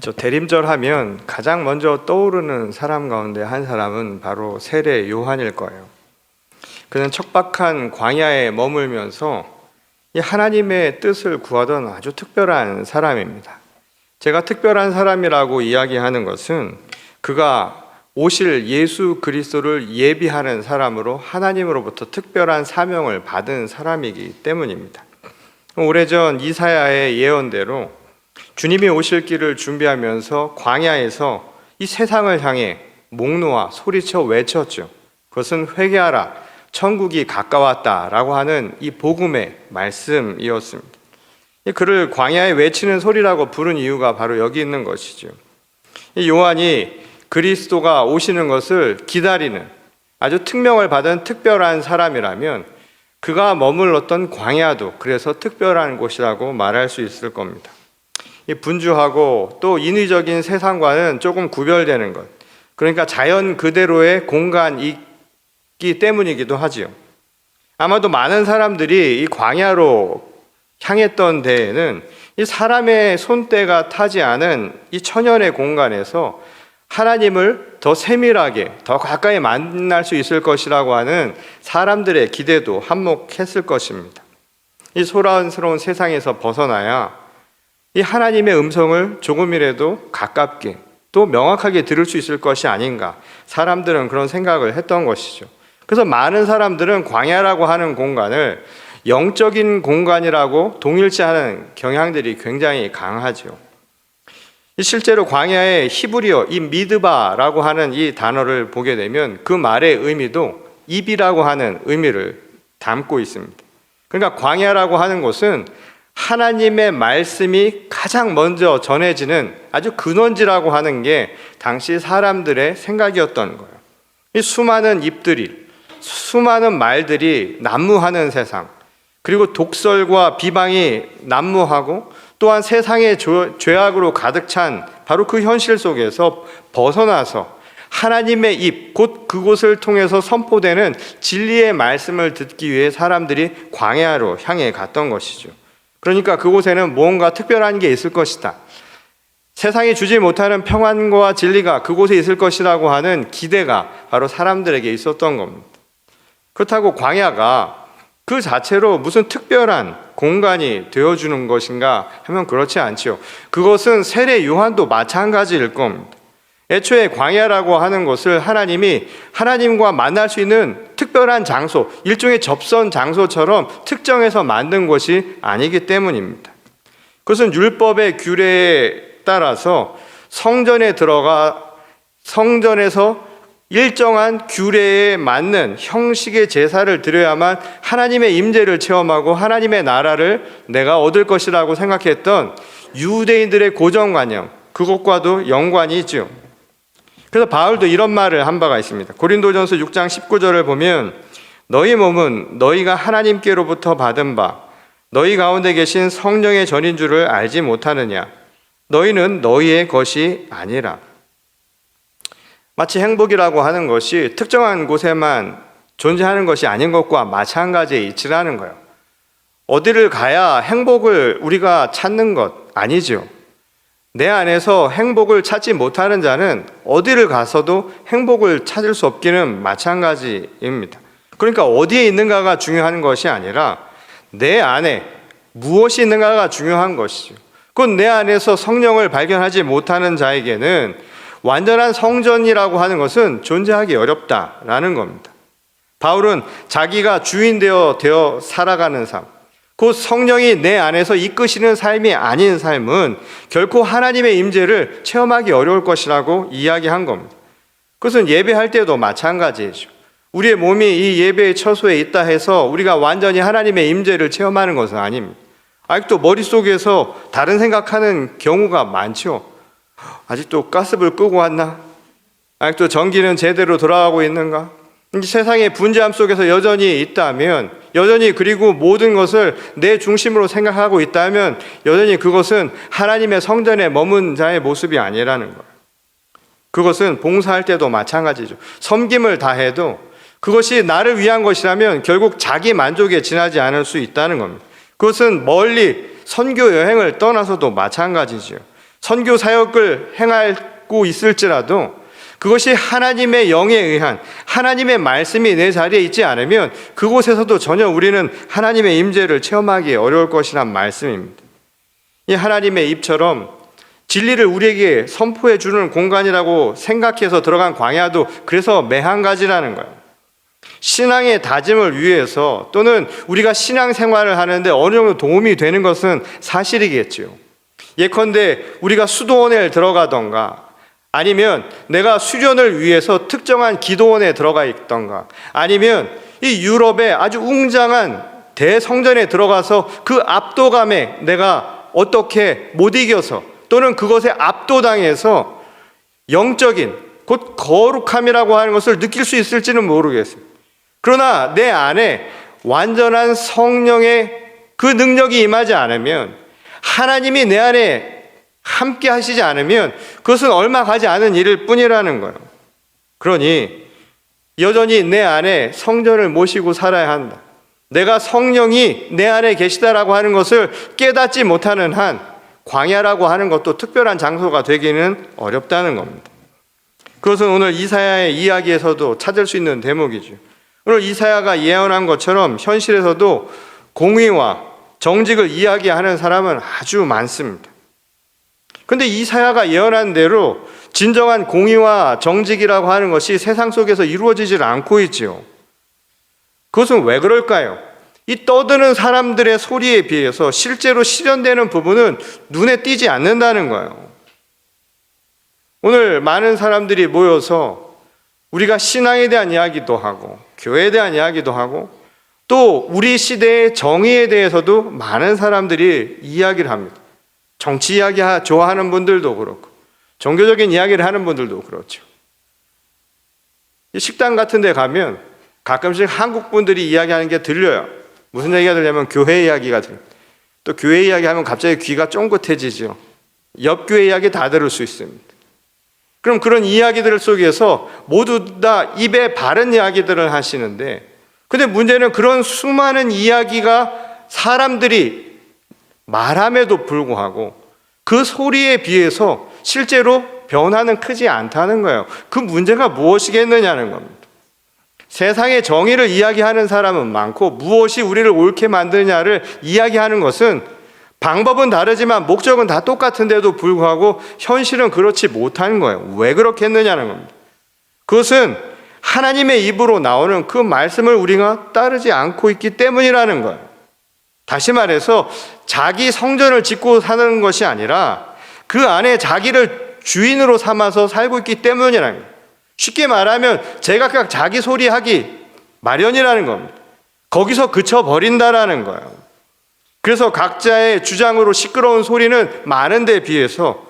저 대림절 하면 가장 먼저 떠오르는 사람 가운데 한 사람은 바로 세례 요한일 거예요. 그는 척박한 광야에 머물면서 이 하나님의 뜻을 구하던 아주 특별한 사람입니다. 제가 특별한 사람이라고 이야기하는 것은 그가 오실 예수 그리스도를 예비하는 사람으로 하나님으로부터 특별한 사명을 받은 사람이기 때문입니다. 오래전 이사야의 예언대로 주님이 오실 길을 준비하면서 광야에서 이 세상을 향해 목 놓아 소리쳐 외쳤죠. 그것은 회개하라, 천국이 가까웠다라고 하는 이 복음의 말씀이었습니다. 그를 광야에 외치는 소리라고 부른 이유가 바로 여기 있는 것이죠. 요한이 그리스도가 오시는 것을 기다리는 아주 특명을 받은 특별한 사람이라면 그가 머물렀던 광야도 그래서 특별한 곳이라고 말할 수 있을 겁니다. 이 분주하고 또 인위적인 세상과는 조금 구별되는 것, 그러니까 자연 그대로의 공간이기 때문이기도 하지요. 아마도 많은 사람들이 이 광야로 향했던 데에는 이 사람의 손때가 타지 않은 이 천연의 공간에서 하나님을 더 세밀하게, 더 가까이 만날 수 있을 것이라고 하는 사람들의 기대도 한몫했을 것입니다. 이 소란스러운 세상에서 벗어나야 이 하나님의 음성을 조금이라도 가깝게 또 명확하게 들을 수 있을 것이 아닌가, 사람들은 그런 생각을 했던 것이죠. 그래서 많은 사람들은 광야라고 하는 공간을 영적인 공간이라고 동일시하는 경향들이 굉장히 강하죠. 실제로 광야의 히브리어 이 미드바라고 하는 이 단어를 보게 되면 그 말의 의미도 입이라고 하는 의미를 담고 있습니다. 그러니까 광야라고 하는 곳은 하나님의 말씀이 가장 먼저 전해지는 아주 근원지라고 하는 게 당시 사람들의 생각이었던 거예요. 이 수많은 입들이, 수많은 말들이 난무하는 세상, 그리고 독설과 비방이 난무하고 또한 세상의 죄악으로 가득 찬 바로 그 현실 속에서 벗어나서 하나님의 입, 곧 그곳을 통해서 선포되는 진리의 말씀을 듣기 위해 사람들이 광야로 향해 갔던 것이죠. 그러니까 그곳에는 무언가 특별한 게 있을 것이다. 세상이 주지 못하는 평안과 진리가 그곳에 있을 것이라고 하는 기대가 바로 사람들에게 있었던 겁니다. 그렇다고 광야가 그 자체로 무슨 특별한 공간이 되어주는 것인가 하면 그렇지 않죠. 그것은 세례 요한도 마찬가지일 겁니다. 애초에 광야라고 하는 것을 하나님이 하나님과 만날 수 있는 특별한 장소, 일종의 접선 장소처럼 특정해서 만든 것이 아니기 때문입니다. 그것은 율법의 규례에 따라서 성전에 들어가 성전에서 일정한 규례에 맞는 형식의 제사를 드려야만 하나님의 임재를 체험하고 하나님의 나라를 내가 얻을 것이라고 생각했던 유대인들의 고정관념, 그것과도 연관이 있죠. 그래서 바울도 이런 말을 한 바가 있습니다. 고린도전서 6장 19절을 보면 너희 몸은 너희가 하나님께로부터 받은 바 너희 가운데 계신 성령의 전인 줄을 알지 못하느냐. 너희는 너희의 것이 아니라. 마치 행복이라고 하는 것이 특정한 곳에만 존재하는 것이 아닌 것과 마찬가지의 이치라는 거예요. 어디를 가야 행복을 우리가 찾는 것 아니죠. 내 안에서 행복을 찾지 못하는 자는 어디를 가서도 행복을 찾을 수 없기는 마찬가지입니다. 그러니까 어디에 있는가가 중요한 것이 아니라 내 안에 무엇이 있는가가 중요한 것이죠. 그건 내 안에서 성령을 발견하지 못하는 자에게는 완전한 성전이라고 하는 것은 존재하기 어렵다라는 겁니다. 바울은 자기가 주인 되어 살아가는 삶, 곧 성령이 내 안에서 이끄시는 삶이 아닌 삶은 결코 하나님의 임재를 체험하기 어려울 것이라고 이야기한 겁니다. 그것은 예배할 때도 마찬가지죠. 우리의 몸이 이 예배의 처소에 있다 해서 우리가 완전히 하나님의 임재를 체험하는 것은 아닙니다. 아직도 머릿속에서 다른 생각하는 경우가 많죠. 아직도 가스불 끄고 왔나? 아직도 전기는 제대로 돌아가고 있는가? 세상의 분주함 속에서 여전히 있다면, 여전히 그리고 모든 것을 내 중심으로 생각하고 있다면 여전히 그것은 하나님의 성전에 머문 자의 모습이 아니라는 거예요. 그것은 봉사할 때도 마찬가지죠. 섬김을 다해도 그것이 나를 위한 것이라면 결국 자기 만족에 지나지 않을 수 있다는 겁니다. 그것은 멀리 선교 여행을 떠나서도 마찬가지죠. 선교 사역을 행하고 있을지라도 그것이 하나님의 영에 의한 하나님의 말씀이 내 자리에 있지 않으면 그곳에서도 전혀 우리는 하나님의 임재를 체험하기 어려울 것이란 말씀입니다. 이 하나님의 입처럼 진리를 우리에게 선포해 주는 공간이라고 생각해서 들어간 광야도 그래서 매한가지라는 거예요. 신앙의 다짐을 위해서 또는 우리가 신앙생활을 하는데 어느 정도 도움이 되는 것은 사실이겠지요. 예컨대 우리가 수도원에 들어가던가 아니면 내가 수련을 위해서 특정한 기도원에 들어가 있던가 아니면 이 유럽의 아주 웅장한 대성전에 들어가서 그 압도감에 내가 어떻게 못 이겨서 또는 그것에 압도당해서 영적인 곧 거룩함이라고 하는 것을 느낄 수 있을지는 모르겠습니다. 그러나 내 안에 완전한 성령의 그 능력이 임하지 않으면 하나님이 내 안에 함께 하시지 않으면 그것은 얼마 가지 않은 일일 뿐이라는 거예요. 그러니 여전히 내 안에 성전을 모시고 살아야 한다. 내가 성령이 내 안에 계시다라고 하는 것을 깨닫지 못하는 한 광야라고 하는 것도 특별한 장소가 되기는 어렵다는 겁니다. 그것은 오늘 이사야의 이야기에서도 찾을 수 있는 대목이죠. 오늘 이사야가 예언한 것처럼 현실에서도 공의와 정직을 이야기하는 사람은 아주 많습니다. 그런데 이사야가 예언한 대로 진정한 공의와 정직이라고 하는 것이 세상 속에서 이루어지질 않고 있지요. 그것은 왜 그럴까요? 이 떠드는 사람들의 소리에 비해서 실제로 실현되는 부분은 눈에 띄지 않는다는 거예요. 오늘 많은 사람들이 모여서 우리가 신앙에 대한 이야기도 하고 교회에 대한 이야기도 하고 또 우리 시대의 정의에 대해서도 많은 사람들이 이야기를 합니다. 정치 이야기 좋아하는 분들도 그렇고 종교적인 이야기를 하는 분들도 그렇죠. 식당 같은 데 가면 가끔씩 한국 분들이 이야기하는 게 들려요. 무슨 얘기가 들냐면 교회 이야기가 들려요. 또 교회 이야기하면 갑자기 귀가 쫑긋해지죠. 옆 교회 이야기 다 들을 수 있습니다. 그럼 그런 이야기들 속에서 모두 다 입에 바른 이야기들을 하시는데 근데 문제는 그런 수많은 이야기가 사람들이 말함에도 불구하고 그 소리에 비해서 실제로 변화는 크지 않다는 거예요. 그 문제가 무엇이겠느냐는 겁니다. 세상의 정의를 이야기하는 사람은 많고 무엇이 우리를 옳게 만드냐를 이야기하는 것은 방법은 다르지만 목적은 다 똑같은데도 불구하고 현실은 그렇지 못한 거예요. 왜 그렇겠느냐는 겁니다. 그것은 하나님의 입으로 나오는 그 말씀을 우리가 따르지 않고 있기 때문이라는 거예요. 다시 말해서 자기 성전을 짓고 사는 것이 아니라 그 안에 자기를 주인으로 삼아서 살고 있기 때문이라는 거예요. 쉽게 말하면 제각각 자기 소리 하기 마련이라는 겁니다. 거기서 그쳐버린다라는 거예요. 그래서 각자의 주장으로 시끄러운 소리는 많은 데 비해서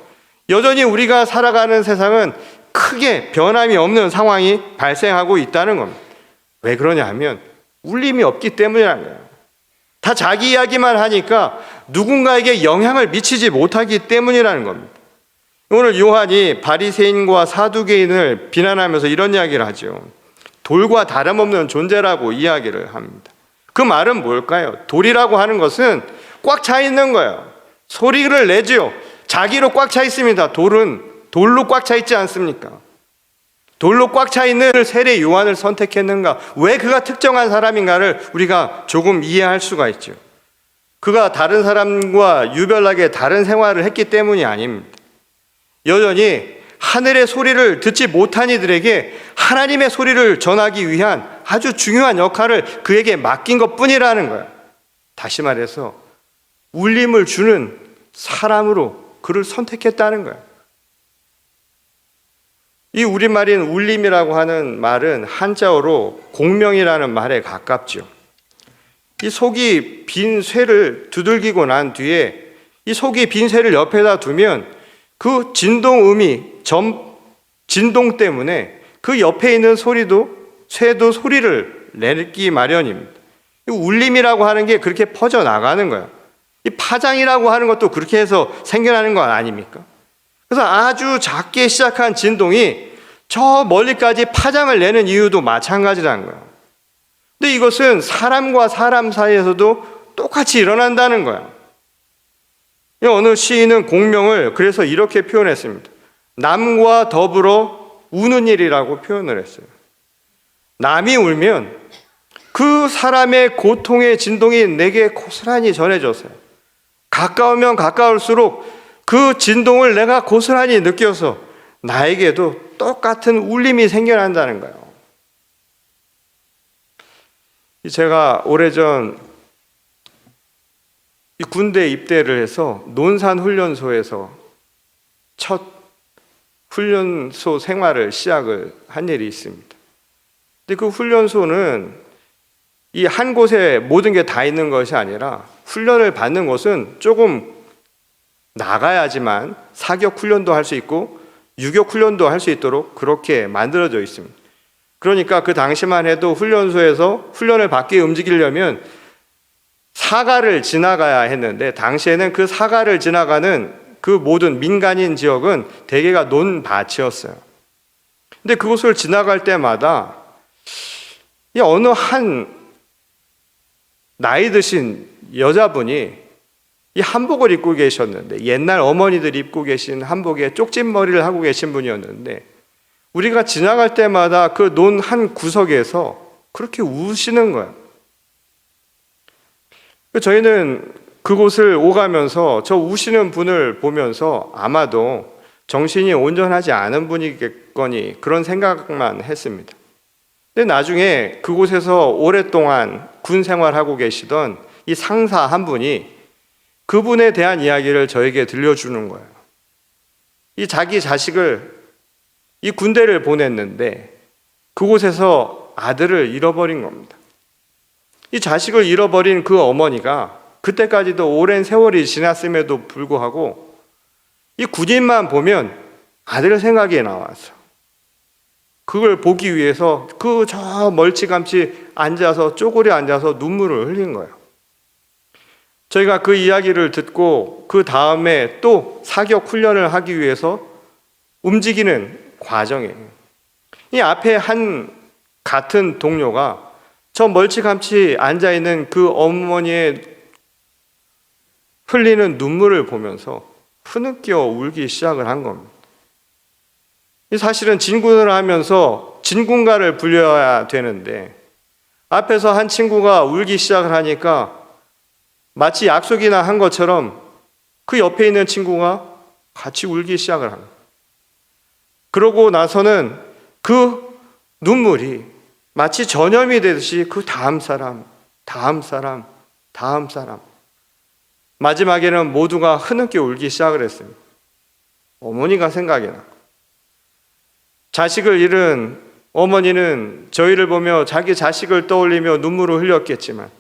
여전히 우리가 살아가는 세상은 크게 변함이 없는 상황이 발생하고 있다는 겁니다. 왜 그러냐 하면 울림이 없기 때문이라는 거예요. 다 자기 이야기만 하니까 누군가에게 영향을 미치지 못하기 때문이라는 겁니다. 오늘 요한이 바리새인과 사두개인을 비난하면서 이런 이야기를 하죠. 돌과 다름없는 존재라고 이야기를 합니다. 그 말은 뭘까요? 돌이라고 하는 것은 꽉 차 있는 거예요. 소리를 내죠. 자기로 꽉 차 있습니다. 돌은 돌로 꽉 차 있지 않습니까? 돌로 꽉 차 있는 세례 요한을 선택했는가? 왜 그가 특정한 사람인가를 우리가 조금 이해할 수가 있죠. 그가 다른 사람과 유별나게 다른 생활을 했기 때문이 아닙니다. 여전히 하늘의 소리를 듣지 못한 이들에게 하나님의 소리를 전하기 위한 아주 중요한 역할을 그에게 맡긴 것뿐이라는 거예요. 다시 말해서 울림을 주는 사람으로 그를 선택했다는 거예요. 이 우리말인 울림이라고 하는 말은 한자어로 공명이라는 말에 가깝죠. 이 속이 빈 쇠를 두들기고 난 뒤에 이 속이 빈 쇠를 옆에다 두면 그 진동 때문에 그 옆에 있는 쇠도 소리를 내기 마련입니다. 이 울림이라고 하는 게 그렇게 퍼져나가는 거예요. 이 파장이라고 하는 것도 그렇게 해서 생겨나는 거 아닙니까? 그래서 아주 작게 시작한 진동이 저 멀리까지 파장을 내는 이유도 마찬가지라는 거예요. 근데 이것은 사람과 사람 사이에서도 똑같이 일어난다는 거예요. 어느 시인은 공명을 그래서 이렇게 표현했습니다. 남과 더불어 우는 일이라고 표현을 했어요. 남이 울면 그 사람의 고통의 진동이 내게 고스란히 전해졌어요. 가까우면 가까울수록 그 진동을 내가 고스란히 느껴서 나에게도 똑같은 울림이 생겨난다는 거예요. 제가 오래전 군대 입대를 해서 논산훈련소에서 첫 훈련소 생활을 시작을 한 일이 있습니다. 근데 그 훈련소는 이 한 곳에 모든 게 다 있는 것이 아니라 훈련을 받는 곳은 조금 나가야지만 사격 훈련도 할 수 있고 유격 훈련도 할 수 있도록 그렇게 만들어져 있습니다. 그러니까 그 당시만 해도 훈련소에서 훈련을 받게 움직이려면 사가를 지나가야 했는데, 당시에는 그 사가를 지나가는 그 모든 민간인 지역은 대개가 논밭이었어요. 근데 그곳을 지나갈 때마다 어느 한 나이 드신 여자분이 이 한복을 입고 계셨는데, 옛날 어머니들이 입고 계신 한복에 쪽집머리를 하고 계신 분이었는데, 우리가 지나갈 때마다 그 논 한 구석에서 그렇게 우시는 거예요. 저희는 그곳을 오가면서 저 우시는 분을 보면서 아마도 정신이 온전하지 않은 분이겠거니 그런 생각만 했습니다. 근데 나중에 그곳에서 오랫동안 군 생활하고 계시던 이 상사 한 분이 그분에 대한 이야기를 저에게 들려주는 거예요. 이 자기 자식을 이 군대를 보냈는데 그곳에서 아들을 잃어버린 겁니다. 이 자식을 잃어버린 그 어머니가 그때까지도 오랜 세월이 지났음에도 불구하고 이 군인만 보면 아들 생각이 나와서 그걸 보기 위해서 그 저 멀찌감치 앉아서 쪼그려 앉아서 눈물을 흘린 거예요. 저희가 그 이야기를 듣고 그 다음에 또 사격 훈련을 하기 위해서 움직이는 과정이에요. 이 앞에 한 같은 동료가 저 멀찌감치 앉아있는 그 어머니의 흘리는 눈물을 보면서 흐느껴 울기 시작을 한 겁니다. 사실은 진군을 하면서 진군가를 불려야 되는데 앞에서 한 친구가 울기 시작을 하니까 마치 약속이나 한 것처럼 그 옆에 있는 친구가 같이 울기 시작을 합니다. 그러고 나서는 그 눈물이 마치 전염이 되듯이 그 다음 사람, 다음 사람, 다음 사람, 마지막에는 모두가 흐느껴 울기 시작을 했습니다. 어머니가 생각이 나고, 자식을 잃은 어머니는 저희를 보며 자기 자식을 떠올리며 눈물을 흘렸겠지만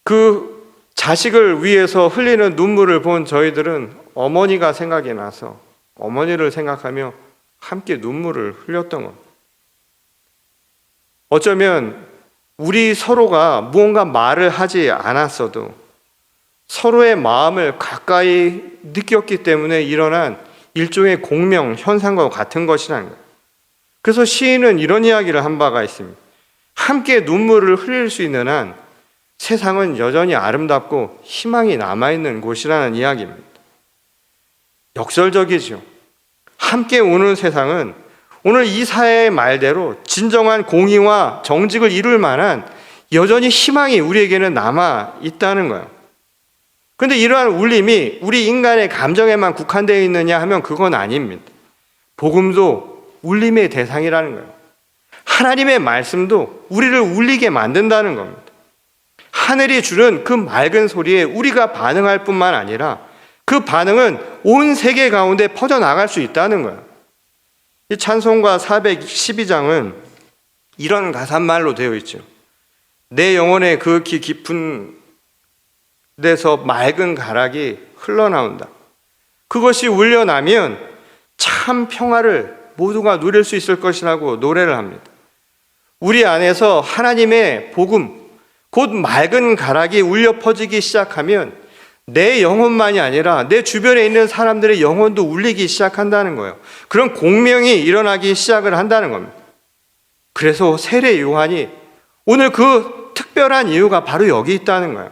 그 자식을 위해서 흘리는 눈물을 본 저희들은 어머니가 생각이 나서 어머니를 생각하며 함께 눈물을 흘렸던 겁니다. 어쩌면 우리 서로가 무언가 말을 하지 않았어도 서로의 마음을 가까이 느꼈기 때문에 일어난 일종의 공명 현상과 같은 것이라는 거예요. 그래서 시인은 이런 이야기를 한 바가 있습니다. 함께 눈물을 흘릴 수 있는 한 세상은 여전히 아름답고 희망이 남아있는 곳이라는 이야기입니다. 역설적이죠. 함께 우는 세상은 오늘 이 사회의 말대로 진정한 공의와 정직을 이룰 만한 여전히 희망이 우리에게는 남아 있다는 거예요. 그런데 이러한 울림이 우리 인간의 감정에만 국한되어 있느냐 하면 그건 아닙니다. 복음도 울림의 대상이라는 거예요. 하나님의 말씀도 우리를 울리게 만든다는 겁니다. 하늘이 주는 그 맑은 소리에 우리가 반응할 뿐만 아니라 그 반응은 온 세계 가운데 퍼져나갈 수 있다는 거예요. 이 찬송가 412장은 이런 가사말로 되어 있죠. 내 영혼의 극히 깊은 데서 맑은 가락이 흘러나온다. 그것이 울려나면 참 평화를 모두가 누릴 수 있을 것이라고 노래를 합니다. 우리 안에서 하나님의 복음, 곧 맑은 가락이 울려 퍼지기 시작하면 내 영혼만이 아니라 내 주변에 있는 사람들의 영혼도 울리기 시작한다는 거예요. 그런 공명이 일어나기 시작을 한다는 겁니다. 그래서 세례 요한이 오늘 그 특별한 이유가 바로 여기 있다는 거예요.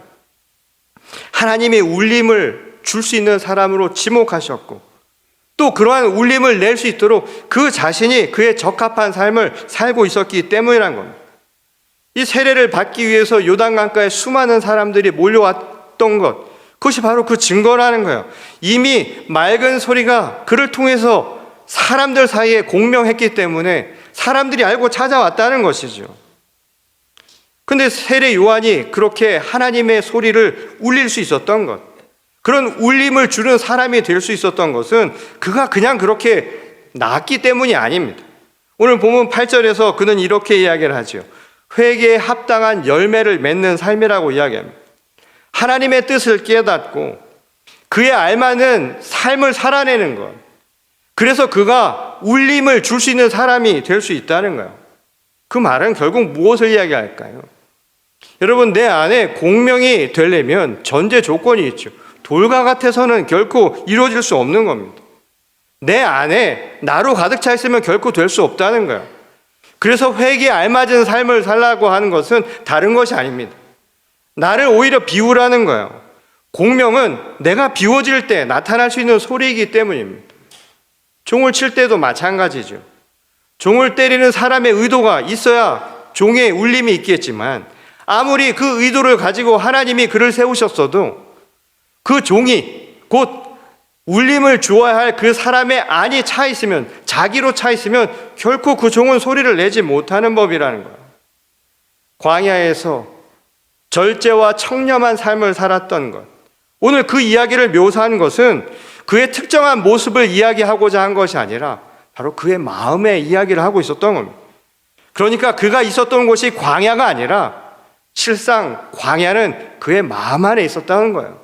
하나님의 울림을 줄 수 있는 사람으로 지목하셨고, 또 그러한 울림을 낼 수 있도록 그 자신이 그에 적합한 삶을 살고 있었기 때문이란 겁니다. 이 세례를 받기 위해서 요단강가에 수많은 사람들이 몰려왔던 것, 그것이 바로 그 증거라는 거예요. 이미 맑은 소리가 그를 통해서 사람들 사이에 공명했기 때문에 사람들이 알고 찾아왔다는 것이죠. 근데 세례 요한이 그렇게 하나님의 소리를 울릴 수 있었던 것, 그런 울림을 주는 사람이 될 수 있었던 것은 그가 그냥 그렇게 나았기 때문이 아닙니다. 오늘 본문 8절에서 그는 이렇게 이야기를 하죠. 회개에 합당한 열매를 맺는 삶이라고 이야기합니다. 하나님의 뜻을 깨닫고 그에 알맞는 삶을 살아내는 것, 그래서 그가 울림을 줄 수 있는 사람이 될 수 있다는 거예요. 그 말은 결국 무엇을 이야기할까요? 여러분, 내 안에 공명이 되려면 전제 조건이 있죠. 돌과 같아서는 결코 이루어질 수 없는 겁니다. 내 안에 나로 가득 차 있으면 결코 될 수 없다는 거예요. 그래서 회개에 알맞은 삶을 살라고 하는 것은 다른 것이 아닙니다. 나를 오히려 비우라는 거예요. 공명은 내가 비워질 때 나타날 수 있는 소리이기 때문입니다. 종을 칠 때도 마찬가지죠. 종을 때리는 사람의 의도가 있어야 종의 울림이 있겠지만, 아무리 그 의도를 가지고 하나님이 그를 세우셨어도 그 종이 곧 울림을 주어야 할 그 사람의 안이 차 있으면, 자기로 차 있으면 결코 그 종은 소리를 내지 못하는 법이라는 거예요. 광야에서 절제와 청렴한 삶을 살았던 것, 오늘 그 이야기를 묘사한 것은 그의 특정한 모습을 이야기하고자 한 것이 아니라 바로 그의 마음의 이야기를 하고 있었던 겁니다. 그러니까 그가 있었던 곳이 광야가 아니라 실상 광야는 그의 마음 안에 있었다는 거예요.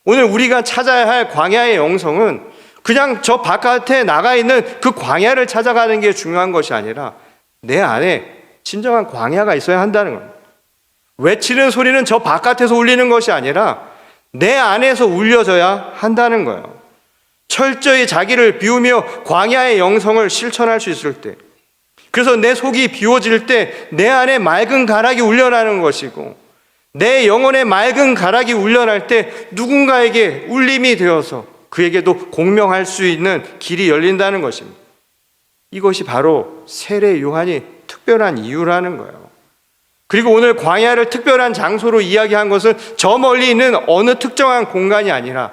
오늘 우리가 찾아야 할 광야의 영성은 그냥 저 바깥에 나가 있는 그 광야를 찾아가는 게 중요한 것이 아니라 내 안에 진정한 광야가 있어야 한다는 겁니다. 외치는 소리는 저 바깥에서 울리는 것이 아니라 내 안에서 울려져야 한다는 거예요. 철저히 자기를 비우며 광야의 영성을 실천할 수 있을 때, 그래서 내 속이 비워질 때 내 안에 맑은 가락이 울려나는 것이고, 내 영혼의 맑은 가락이 울려날 때 누군가에게 울림이 되어서 그에게도 공명할 수 있는 길이 열린다는 것입니다. 이것이 바로 세례 요한이 특별한 이유라는 거예요. 그리고 오늘 광야를 특별한 장소로 이야기한 것은 저 멀리 있는 어느 특정한 공간이 아니라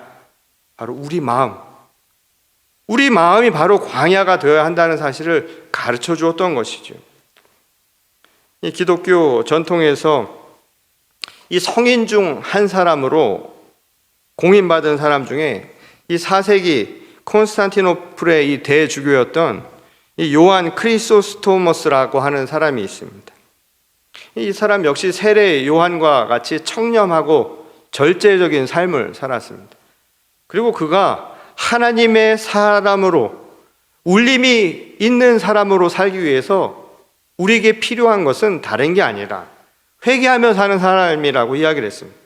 바로 우리 마음이 바로 광야가 되어야 한다는 사실을 가르쳐 주었던 것이죠. 이 기독교 전통에서 이 성인 중 한 사람으로 공인받은 사람 중에 이 4세기 콘스탄티노플의 이 대주교였던 이 요한 크리소스토머스라고 하는 사람이 있습니다. 이 사람 역시 세례 요한과 같이 청렴하고 절제적인 삶을 살았습니다. 그리고 그가 하나님의 사람으로, 울림이 있는 사람으로 살기 위해서 우리에게 필요한 것은 다른 게 아니라 회개하며 사는 사람이라고 이야기를 했습니다.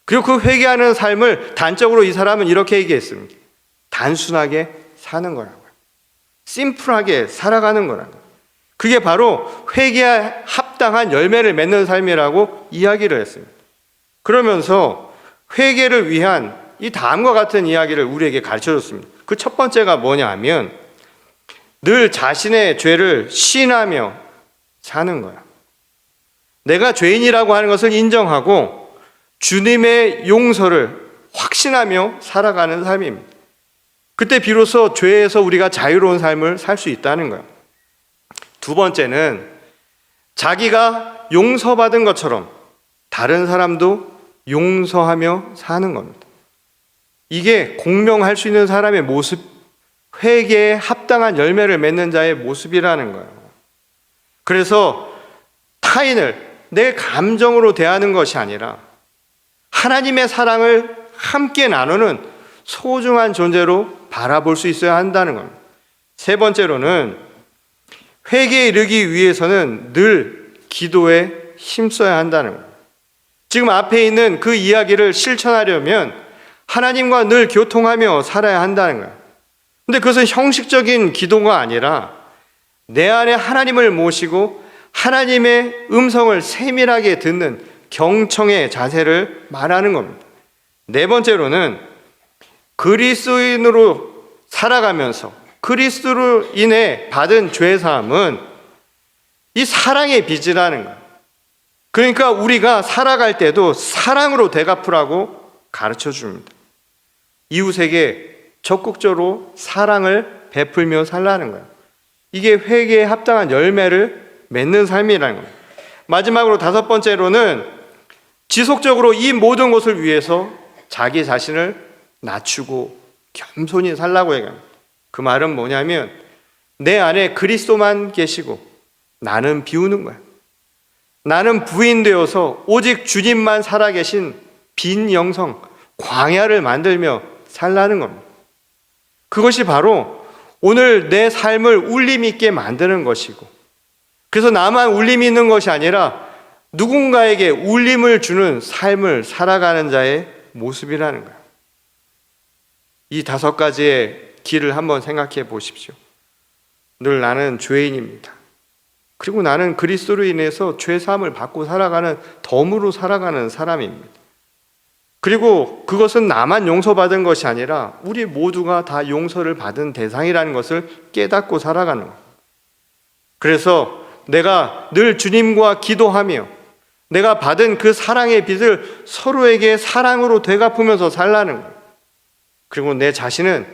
그리고 그 회개하는 삶을 단적으로 이 사람은 이렇게 얘기했습니다. 단순하게 사는 거라고요. 심플하게 살아가는 거라고요. 그게 바로 회개에 합당한 열매를 맺는 삶이라고 이야기를 했습니다. 그러면서 회개를 위한 이 다음과 같은 이야기를 우리에게 가르쳐줬습니다. 그 첫 번째가 뭐냐 하면 늘 자신의 죄를 시인하며 사는 거야. 내가 죄인이라고 하는 것을 인정하고 주님의 용서를 확신하며 살아가는 삶입니다. 그때 비로소 죄에서 우리가 자유로운 삶을 살 수 있다는 거예요. 두 번째는 자기가 용서받은 것처럼 다른 사람도 용서하며 사는 겁니다. 이게 공명할 수 있는 사람의 모습, 회개에 합당한 열매를 맺는 자의 모습이라는 거예요. 그래서 타인을 내 감정으로 대하는 것이 아니라 하나님의 사랑을 함께 나누는 소중한 존재로 바라볼 수 있어야 한다는 겁니다. 세 번째로는 회개에 이르기 위해서는 늘 기도에 힘써야 한다는 거예요. 지금 앞에 있는 그 이야기를 실천하려면 하나님과 늘 교통하며 살아야 한다는 거예요. 근데 그것은 형식적인 기도가 아니라 내 안에 하나님을 모시고 하나님의 음성을 세밀하게 듣는 경청의 자세를 말하는 겁니다. 네 번째로는 그리스도인으로 살아가면서 그리스도로 인해 받은 죄사함은 이 사랑의 빚이라는 거예요. 그러니까 우리가 살아갈 때도 사랑으로 되갚으라고 가르쳐 줍니다. 이웃에게 적극적으로 사랑을 베풀며 살라는 거예요. 이게 회개에 합당한 열매를 맺는 삶이라는 거예요. 마지막으로 다섯 번째로는 지속적으로 이 모든 것을 위해서 자기 자신을 낮추고 겸손히 살라고 얘기합니다. 그 말은 뭐냐면 내 안에 그리스도만 계시고 나는 비우는 거야. 나는 부인되어서 오직 주님만 살아계신 빈 영성, 광야를 만들며 살라는 겁니다. 그것이 바로 오늘 내 삶을 울림 있게 만드는 것이고, 그래서 나만 울림이 있는 것이 아니라 누군가에게 울림을 주는 삶을 살아가는 자의 모습이라는 거예요. 이 다섯 가지의 길을 한번 생각해 보십시오. 늘 나는 죄인입니다. 그리고 나는 그리스도로 인해서 죄사함을 받고 살아가는, 덤으로 살아가는 사람입니다. 그리고 그것은 나만 용서받은 것이 아니라 우리 모두가 다 용서를 받은 대상이라는 것을 깨닫고 살아가는 거예요. 그래서 내가 늘 주님과 기도하며 내가 받은 그 사랑의 빚을 서로에게 사랑으로 되갚으면서 살라는 거예요. 그리고 내 자신은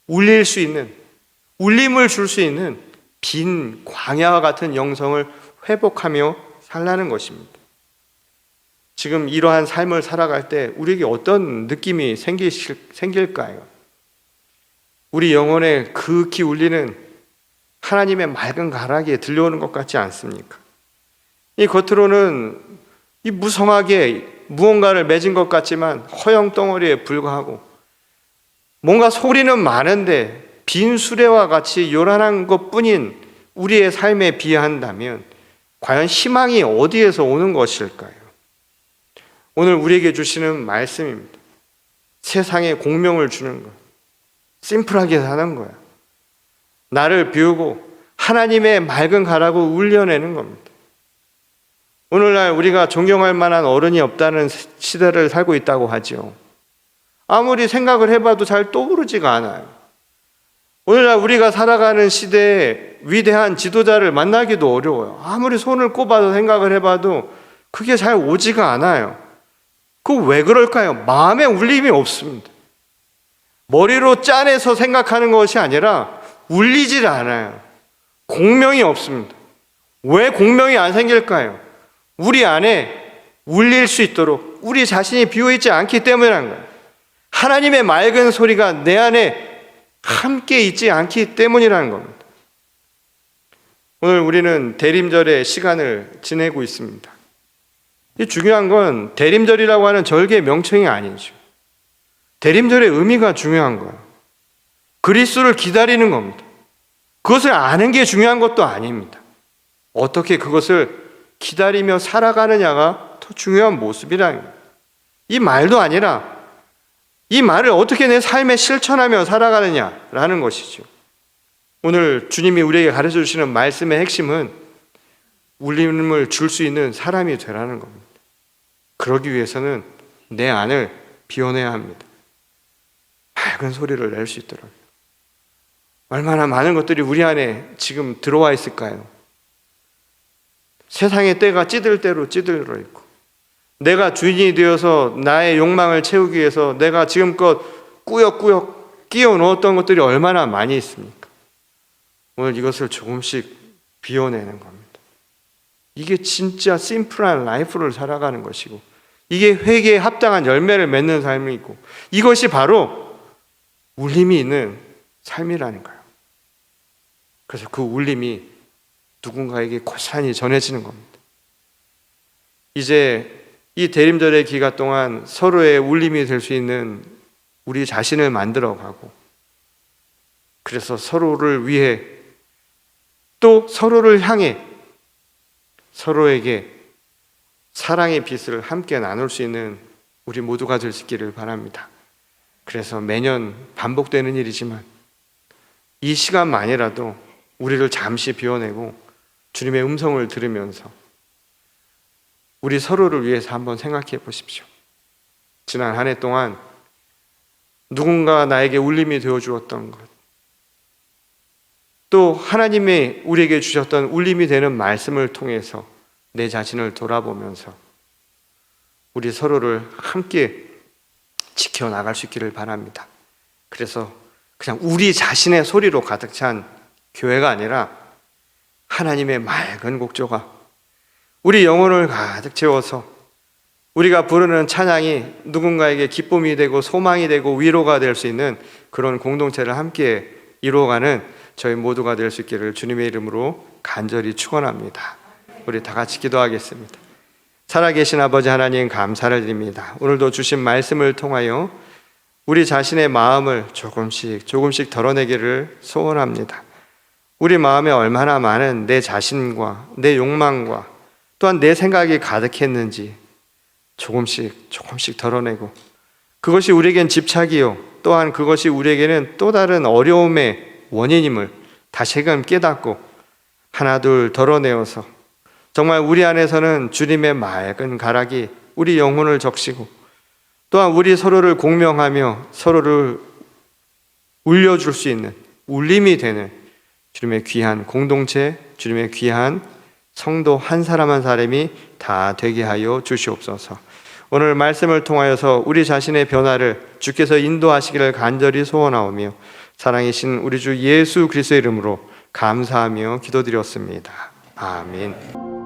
울릴 수 있는, 울림을 줄 수 있는 빈 광야와 같은 영성을 회복하며 살라는 것입니다. 지금 이러한 삶을 살아갈 때 우리에게 어떤 느낌이 생길까요? 우리 영혼에 극히 울리는 하나님의 맑은 가락이 들려오는 것 같지 않습니까? 이 겉으로는 이 무성하게 무언가를 맺은 것 같지만 허영덩어리에 불과하고 뭔가 소리는 많은데 빈 수레와 같이 요란한 것뿐인 우리의 삶에 비한다면 과연 희망이 어디에서 오는 것일까요? 오늘 우리에게 주시는 말씀입니다. 세상에 공명을 주는 것, 심플하게 사는 거야. 나를 비우고 하나님의 맑은 가락을 울려내는 겁니다. 오늘날 우리가 존경할 만한 어른이 없다는 시대를 살고 있다고 하죠. 아무리 생각을 해봐도 잘 떠오르지가 않아요. 오늘날 우리가 살아가는 시대에 위대한 지도자를 만나기도 어려워요. 아무리 손을 꼽아서 생각을 해봐도 그게 잘 오지가 않아요. 그거 왜 그럴까요? 마음에 울림이 없습니다. 머리로 짜내서 생각하는 것이 아니라 울리질 않아요. 공명이 없습니다. 왜 공명이 안 생길까요? 우리 안에 울릴 수 있도록 우리 자신이 비어있지 않기 때문이라는 거예요. 하나님의 맑은 소리가 내 안에 함께 있지 않기 때문이라는 겁니다. 오늘 우리는 대림절의 시간을 지내고 있습니다. 이 중요한 건 대림절이라고 하는 절기의 명칭이 아니죠. 대림절의 의미가 중요한 거예요. 그리스도를 기다리는 겁니다. 그것을 아는 게 중요한 것도 아닙니다. 어떻게 그것을 기다리며 살아가느냐가 더 중요한 모습이라는 거예요. 이 말도 아니라 이 말을 어떻게 내 삶에 실천하며 살아가느냐라는 것이죠. 오늘 주님이 우리에게 가르쳐 주시는 말씀의 핵심은 울림을 줄 수 있는 사람이 되라는 겁니다. 그러기 위해서는 내 안을 비워내야 합니다. 맑은 소리를 낼 수 있도록. 얼마나 많은 것들이 우리 안에 지금 들어와 있을까요? 세상의 때가 찌들 대로 찌들어 있고, 내가 주인이 되어서 나의 욕망을 채우기 위해서 내가 지금껏 꾸역꾸역 끼워 넣었던 것들이 얼마나 많이 있습니까? 오늘 이것을 조금씩 비워내는 겁니다. 이게 진짜 심플한 라이프를 살아가는 것이고, 이게 회개에 합당한 열매를 맺는 삶이고, 이것이 바로 울림이 있는 삶이라는 거예요. 그래서 그 울림이 누군가에게 고스란히 전해지는 겁니다. 이제 이 대림절의 기간 동안 서로의 울림이 될 수 있는 우리 자신을 만들어가고, 그래서 서로를 위해 또 서로를 향해 서로에게 사랑의 빛을 함께 나눌 수 있는 우리 모두가 될 수 있기를 바랍니다. 그래서 매년 반복되는 일이지만 이 시간만이라도 우리를 잠시 비워내고 주님의 음성을 들으면서 우리 서로를 위해서 한번 생각해 보십시오. 지난 한 해 동안 누군가 나에게 울림이 되어 주었던 것, 또 하나님이 우리에게 주셨던 울림이 되는 말씀을 통해서 내 자신을 돌아보면서 우리 서로를 함께 지켜나갈 수 있기를 바랍니다. 그래서 그냥 우리 자신의 소리로 가득 찬 교회가 아니라 하나님의 맑은 곡조가 우리 영혼을 가득 채워서 우리가 부르는 찬양이 누군가에게 기쁨이 되고 소망이 되고 위로가 될 수 있는 그런 공동체를 함께 이루어가는 저희 모두가 될 수 있기를 주님의 이름으로 간절히 축원합니다. 우리 다 같이 기도하겠습니다. 살아계신 아버지 하나님, 감사를 드립니다. 오늘도 주신 말씀을 통하여 우리 자신의 마음을 조금씩 덜어내기를 소원합니다. 우리 마음에 얼마나 많은 내 자신과 내 욕망과 또한 내 생각이 가득했는지 조금씩 덜어내고, 그것이 우리에겐 집착이요 또한 그것이 우리에게는 또 다른 어려움의 원인임을 다시금 깨닫고 하나둘 덜어내어서 정말 우리 안에서는 주님의 맑은 가락이 우리 영혼을 적시고 또한 우리 서로를 공명하며 서로를 울려줄 수 있는 울림이 되는 주님의 귀한 공동체, 주님의 귀한 성도 한 사람 한 사람이 다 되게 하여 주시옵소서. 오늘 말씀을 통하여서 우리 자신의 변화를 주께서 인도하시기를 간절히 소원하오며 사랑이신 우리 주 예수 그리스도의 이름으로 감사하며 기도드렸습니다. 아멘.